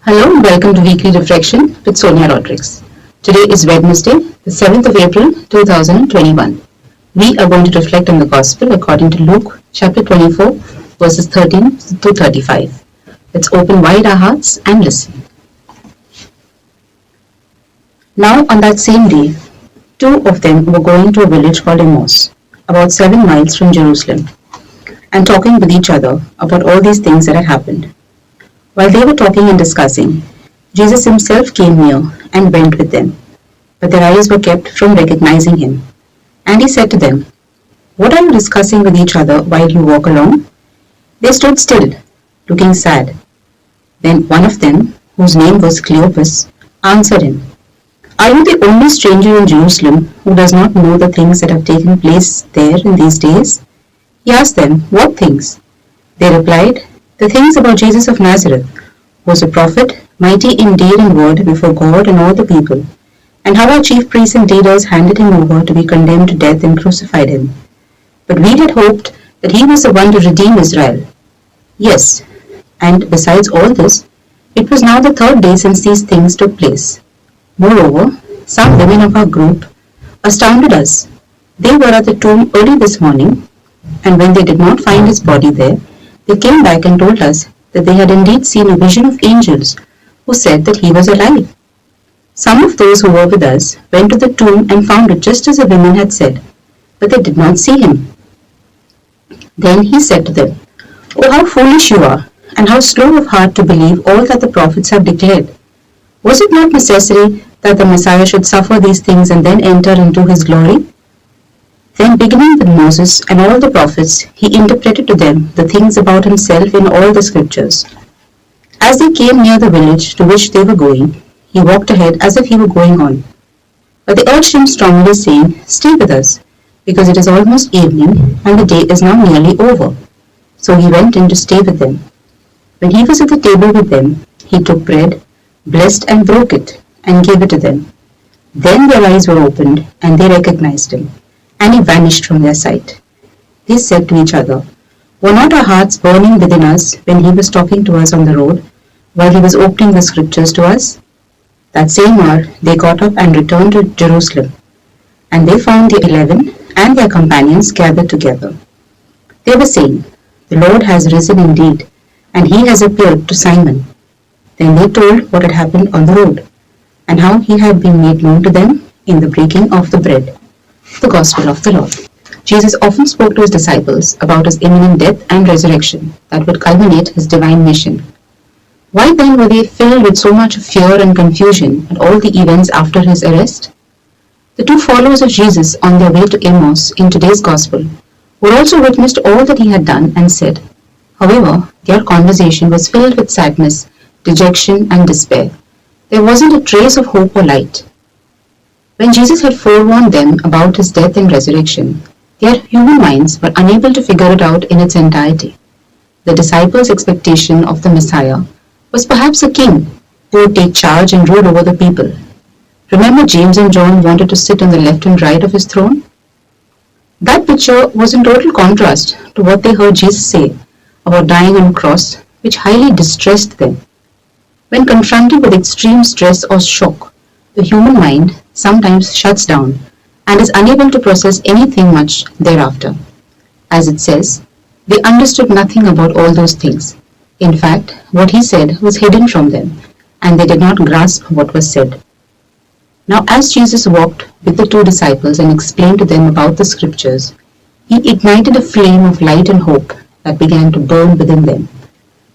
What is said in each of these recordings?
Hello and welcome to Weekly Reflection with Sonia Rodriguez. Today is Wednesday, the 7th of April 2021. We are going to reflect on the Gospel according to Luke chapter 24 verses 13 to 35. Let's open wide our hearts and listen. Now on that same day, two of them were going to a village called Emmaus, about 7 miles from Jerusalem, and talking with each other about all these things that had happened. While they were talking and discussing, Jesus himself came near and went with them, but their eyes were kept from recognizing him. And he said to them, "What are you discussing with each other while you walk along?" They stood still, looking sad. Then one of them, whose name was Cleopas, answered him, "Are you the only stranger in Jerusalem who does not know the things that have taken place there in these days?" He asked them, "What things?" They replied, "The things about Jesus of Nazareth, who was a prophet, mighty in deed and word before God and all the people, and how our chief priests and leaders handed him over to be condemned to death and crucified him. But we had hoped that he was the one to redeem Israel. Yes, and besides all this, it was now the 3rd day since these things took place. Moreover, some women of our group astounded us. They were at the tomb early this morning, and when they did not find his body there, they came back and told us that they had indeed seen a vision of angels who said that he was alive. Some of those who were with us went to the tomb and found it just as the women had said, but they did not see him." Then he said to them, "Oh, how foolish you are, and how slow of heart to believe all that the prophets have declared. Was it not necessary that the Messiah should suffer these things and then enter into his glory?" Then beginning with Moses and all the prophets, he interpreted to them the things about himself in all the scriptures. As they came near the village to which they were going, he walked ahead as if he were going on. But they urged him strongly, saying, "Stay with us, because it is almost evening, and the day is now nearly over." So he went in to stay with them. When he was at the table with them, he took bread, blessed and broke it, and gave it to them. Then their eyes were opened, and they recognized him, and he vanished from their sight. They said to each other, "Were not our hearts burning within us when he was talking to us on the road, while he was opening the scriptures to us?" That same hour they got up and returned to Jerusalem, and they found the 11 and their companions gathered together. They were saying, "The Lord has risen indeed, and he has appeared to Simon." Then they told what had happened on the road, and how he had been made known to them in the breaking of the bread. The Gospel of the Lord. Jesus often spoke to his disciples about his imminent death and resurrection that would culminate his divine mission. Why then were they filled with so much fear and confusion at all the events after his arrest? The two followers of Jesus on their way to Emmaus in today's Gospel were also witnessed all that he had done and said. However, their conversation was filled with sadness, dejection, and despair. There wasn't a trace of hope or light. When Jesus had forewarned them about his death and resurrection, their human minds were unable to figure it out in its entirety. The disciples' expectation of the Messiah was perhaps a king who would take charge and rule over the people. Remember, James and John wanted to sit on the left and right of his throne? That picture was in total contrast to what they heard Jesus say about dying on a cross, which highly distressed them. When confronted with extreme stress or shock, the human mind sometimes shuts down and is unable to process anything much thereafter. As it says, they understood nothing about all those things. In fact, what he said was hidden from them, and they did not grasp what was said. Now, as Jesus walked with the two disciples and explained to them about the scriptures, he ignited a flame of light and hope that began to burn within them.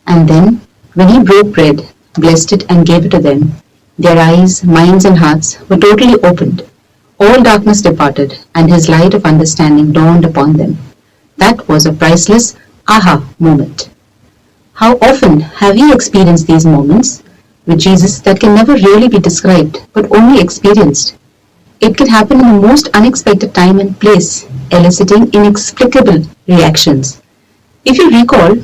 And then, when he broke bread, blessed it and gave it to them, their eyes, minds and hearts were totally opened. All darkness departed, and his light of understanding dawned upon them. That was a priceless aha moment. How often have we experienced these moments with Jesus that can never really be described, but only experienced? It can happen in the most unexpected time and place, eliciting inexplicable reactions. If you recall,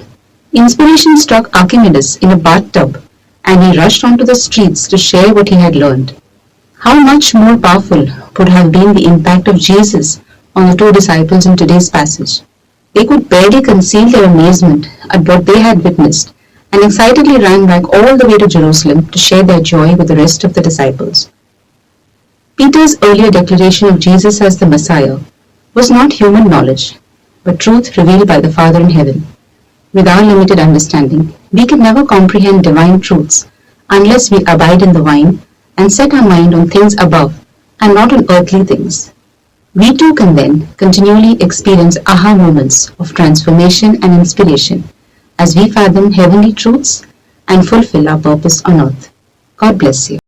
inspiration struck Archimedes in a bathtub, and he rushed onto the streets to share what he had learned. How much more powerful would have been the impact of Jesus on the two disciples in today's passage? They could barely conceal their amazement at what they had witnessed and excitedly ran back all the way to Jerusalem to share their joy with the rest of the disciples. Peter's earlier declaration of Jesus as the Messiah was not human knowledge, but truth revealed by the Father in heaven. With our limited understanding, we can never comprehend divine truths unless we abide in the vine and set our mind on things above and not on earthly things. We too can then continually experience aha moments of transformation and inspiration as we fathom heavenly truths and fulfill our purpose on earth. God bless you.